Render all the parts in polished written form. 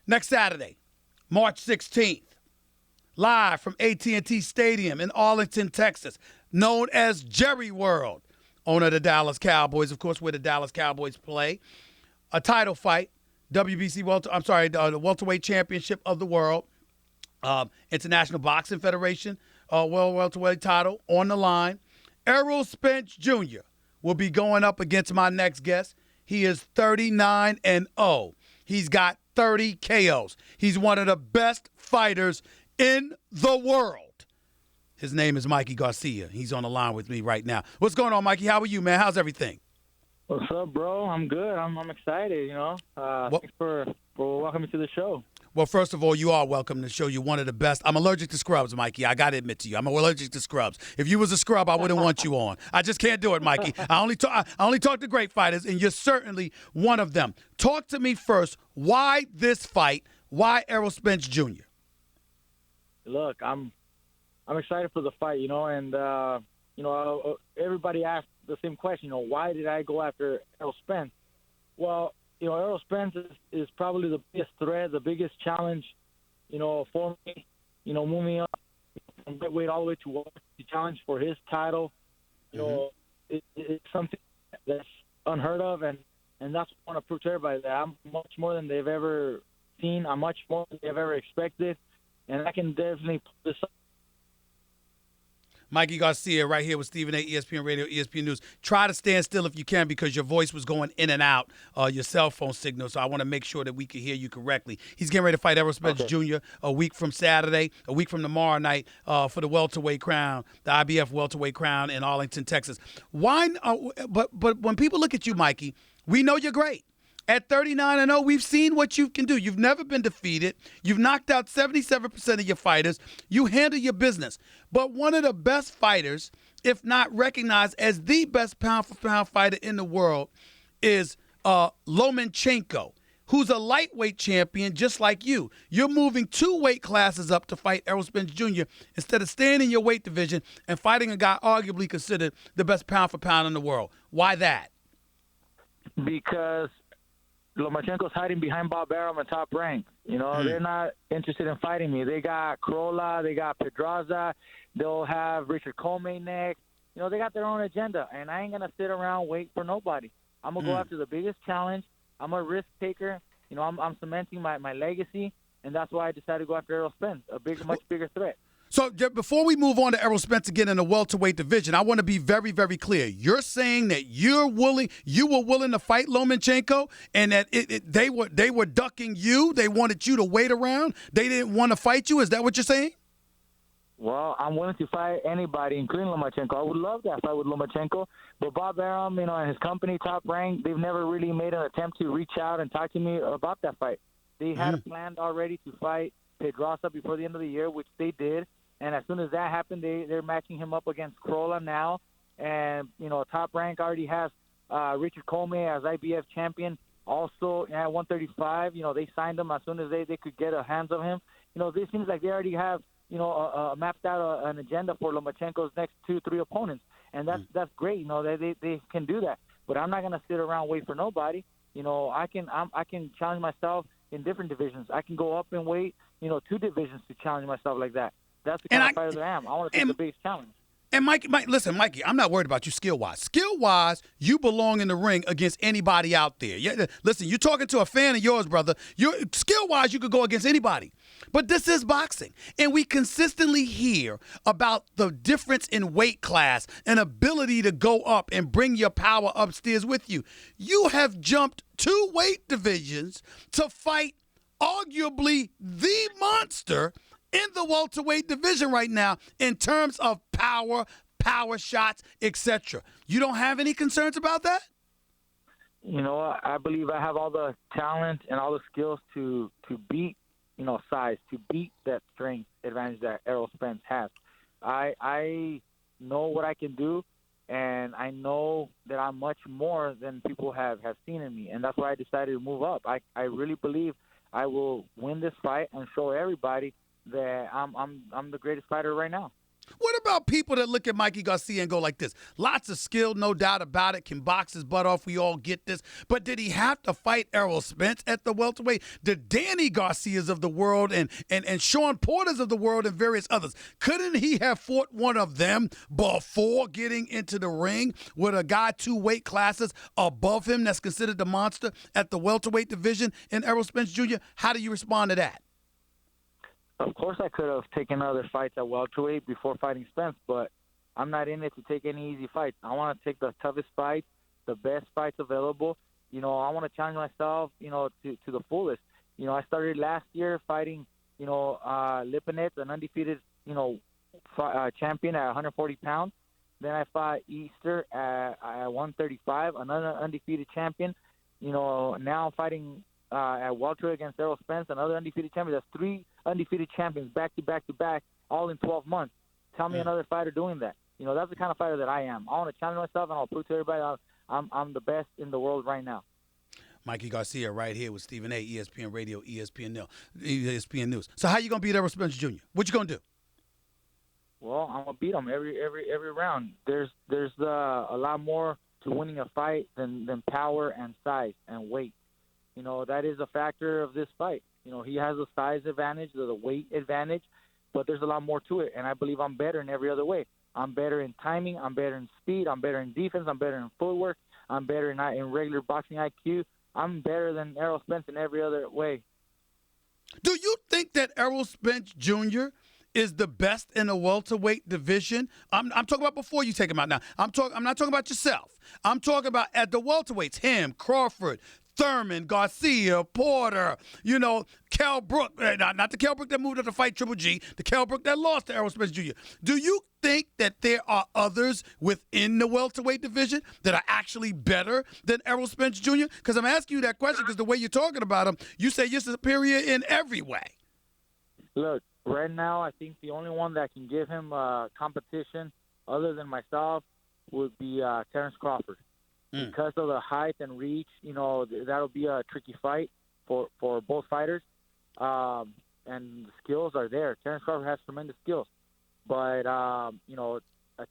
Next Saturday, March 16th, live from AT&T Stadium in Arlington, Texas, known as Jerry World, owner of the Dallas Cowboys, of course, where the Dallas Cowboys play. A title fight, the welterweight championship of the world, International Boxing Federation, world welterweight title on the line. Errol Spence Jr. will be going up against my next guest. He is 39-0. He's got 30 KOs. He's one of the best fighters in the world. His name is Mikey Garcia. He's on the line with me right now. What's going on, Mikey? How are you, man? How's everything? What's up, bro? I'm good. I'm excited, Thanks for welcoming me to the show. Well, first of all, you are welcome to the show. You're one of the best. I'm allergic to scrubs, Mikey. I got to admit to you. I'm allergic to scrubs. If you was a scrub, I wouldn't want you on. I just can't do it, Mikey. I only talk to great fighters, and you're certainly one of them. Talk to me first. Why this fight? Why Errol Spence Jr.? Look, I'm excited for the fight, and everybody asked the same question. Why did I go after Errol Spence? Well, Errol Spence is probably the biggest threat, the biggest challenge, for me. Moving up from lightweight all the way to welterweight, the challenge for his title. It's something that's unheard of, and that's what I want to prove to everybody, that I'm much more than they've ever seen. I'm much more than they've ever expected, and I can definitely pull this up. Mikey Garcia right here with Stephen A. ESPN Radio, ESPN News. Try to stand still if you can because your voice was going in and out, your cell phone signal, so I want to make sure that we can hear you correctly. He's getting ready to fight Errol Spence Jr. a week from Saturday, a week from tomorrow night for the welterweight crown, the IBF welterweight crown in Arlington, Texas. Why? But when people look at you, Mikey, we know you're great. At 39-0, we've seen what you can do. You've never been defeated. You've knocked out 77% of your fighters. You handle your business. But one of the best fighters, if not recognized as the best pound-for-pound fighter in the world, is Lomachenko, who's a lightweight champion just like you. You're moving 2 weight classes up to fight Errol Spence Jr. instead of staying in your weight division and fighting a guy arguably considered the best pound-for-pound in the world. Why that? Because Lomachenko's hiding behind Bob Arum and Top Rank. They're not interested in fighting me. They got Crolla, they got Pedraza, they'll have Richard Comey next. They got their own agenda, and I ain't going to sit around wait for nobody. I'm going to go after the biggest challenge. I'm a risk taker. I'm cementing my legacy, and that's why I decided to go after Errol Spence, much bigger threat. So before we move on to Errol Spence again in the welterweight division, I want to be very, very clear. You're saying that you were willing to fight Lomachenko, and that they were ducking you. They wanted you to wait around. They didn't want to fight you. Is that what you're saying? Well, I'm willing to fight anybody, including Lomachenko. I would love that fight with Lomachenko. But Bob Arum, and his company, Top Rank, they've never really made an attempt to reach out and talk to me about that fight. They had planned already to fight Pedraza before the end of the year, which they did. And as soon as that happened, they're matching him up against Crolla now. And, Top Rank already has Richard Comey as IBF champion. Also, at 135, they signed him as soon as they could get a hands on him. This seems like they already have, mapped out an agenda for Lomachenko's next 2-3 opponents. And that's great. They can do that. But I'm not going to sit around and wait for nobody. I can challenge myself in different divisions. I can go up and weight, 2 divisions to challenge myself like that. That's the kind of fighter that I am. I want to take the biggest challenge. And listen, Mikey, I'm not worried about you skill-wise. Skill-wise, you belong in the ring against anybody out there. Yeah, listen, you're talking to a fan of yours, brother. Skill-wise, you could go against anybody. But this is boxing. And we consistently hear about the difference in weight class and ability to go up and bring your power upstairs with you. You have jumped 2 weight divisions to fight arguably the monster in the welterweight division right now in terms of power shots, etc. You don't have any concerns about that? I believe I have all the talent and all the skills to beat, size, to beat that strength advantage that Errol Spence has. I know what I can do, and I know that I'm much more than people have seen in me, and that's why I decided to move up. I really believe I will win this fight and show everybody that I'm the greatest fighter right now. What about people that look at Mikey Garcia and go like this? Lots of skill, no doubt about it. Can box his butt off. We all get this. But did he have to fight Errol Spence at the welterweight? The Danny Garcias of the world and Sean Porters of the world and various others. Couldn't he have fought one of them before getting into the ring with a guy 2 weight classes above him that's considered the monster at the welterweight division in Errol Spence Jr.? How do you respond to that? Of course, I could have taken other fights at welterweight before fighting Spence, but I'm not in it to take any easy fights. I want to take the toughest fights, the best fights available. I want to challenge myself, to the fullest. I started last year fighting, Lipinets, an undefeated, champion at 140 pounds. Then I fought Easter at 135, another undefeated champion. Now I'm fighting at welterweight against Errol Spence, another undefeated champion. That's 3 undefeated champions back to back to back, all in 12 months. Tell me another fighter doing that. That's the kind of fighter that I am. I want to challenge myself, and I'll prove to everybody I'm the best in the world right now. Mikey Garcia right here with Stephen A., ESPN Radio, ESPN News. So how you going to beat Errol Spence Jr.? What you going to do? Well, I'm going to beat him every round. There's a lot more to winning a fight than power and size and weight. That is a factor of this fight. He has a size advantage, the weight advantage, but there's a lot more to it, and I believe I'm better in every other way. I'm better in timing. I'm better in speed. I'm better in defense. I'm better in footwork. I'm better in regular boxing IQ. I'm better than Errol Spence in every other way. Do you think that Errol Spence Jr. is the best in the welterweight division? I'm talking about before you take him out now. I'm not talking about yourself. I'm talking about at the welterweights, him, Crawford, Thurman, Garcia, Porter, Kell Brook, not the Kell Brook that moved up to fight Triple G, the Kell Brook that lost to Errol Spence Jr. Do you think that there are others within the welterweight division that are actually better than Errol Spence Jr.? Because I'm asking you that question because the way you're talking about him, you say you're superior in every way. Look, right now I think the only one that can give him competition other than myself would be Terrence Crawford. Because of the height and reach, that'll be a tricky fight for both fighters. And the skills are there. Terrence Crawford has tremendous skills. But, I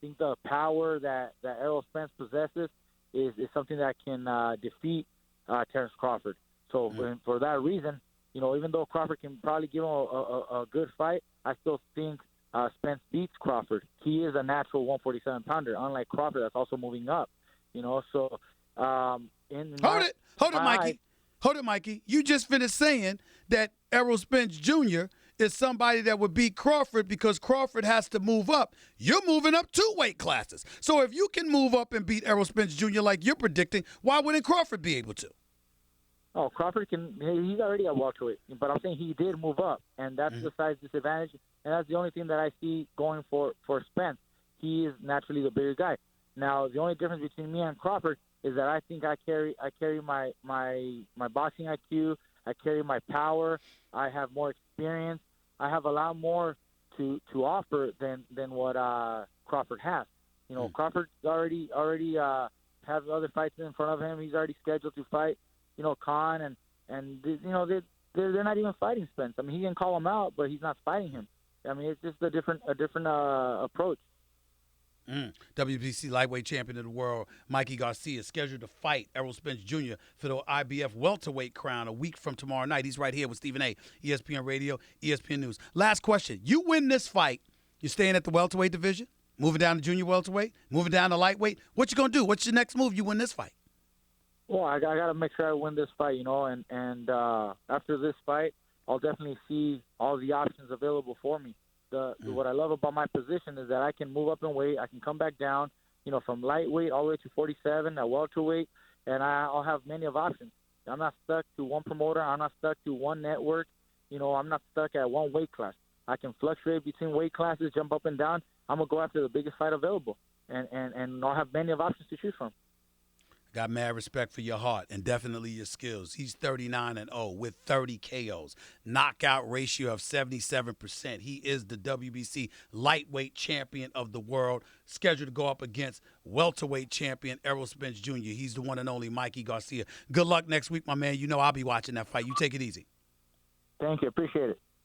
think the power that Errol Spence possesses is something that can defeat Terrence Crawford. So for that reason, even though Crawford can probably give him a good fight, I still think Spence beats Crawford. He is a natural 147-pounder, unlike Crawford that's also moving up. Hold it, Mikey. You just finished saying that Errol Spence Jr. is somebody that would beat Crawford because Crawford has to move up. You're moving up 2 weight classes. So if you can move up and beat Errol Spence Jr. like you're predicting, why wouldn't Crawford be able to? Oh, Crawford he's already at welterweight, but I'm saying he did move up, and that's the size disadvantage, and that's the only thing that I see going for Spence. He is naturally the bigger guy. Now, the only difference between me and Crawford is that I think I carry my boxing IQ, I carry my power, I have more experience, I have a lot more to offer than what Crawford has. Crawford already has other fights in front of him. He's already scheduled to fight, Khan, and they're not even fighting Spence. I mean, he can call him out, but he's not fighting him. I mean, it's just a different approach. WBC lightweight champion of the world, Mikey Garcia, is scheduled to fight Errol Spence Jr. for the IBF welterweight crown a week from tomorrow night. He's right here with Stephen A., ESPN Radio, ESPN News. Last question. You win this fight, you're staying at the welterweight division, moving down to junior welterweight, moving down to lightweight. What you going to do? What's your next move? You win this fight. Well, I got to make sure I win this fight, and after this fight, I'll definitely see all the options available for me. What I love about my position is that I can move up in weight. I can come back down, from lightweight all the way to 47 at welterweight, and I'll have many of options. I'm not stuck to one promoter. I'm not stuck to one network. I'm not stuck at one weight class. I can fluctuate between weight classes, jump up and down. I'm going to go after the biggest fight available, and I'll have many of options to choose from. Got mad respect for your heart and definitely your skills. He's 39-0 with 30 KOs. Knockout ratio of 77%. He is the WBC lightweight champion of the world, scheduled to go up against welterweight champion Errol Spence Jr. He's the one and only Mikey Garcia. Good luck next week, my man. I'll be watching that fight. You take it easy. Thank you. Appreciate it.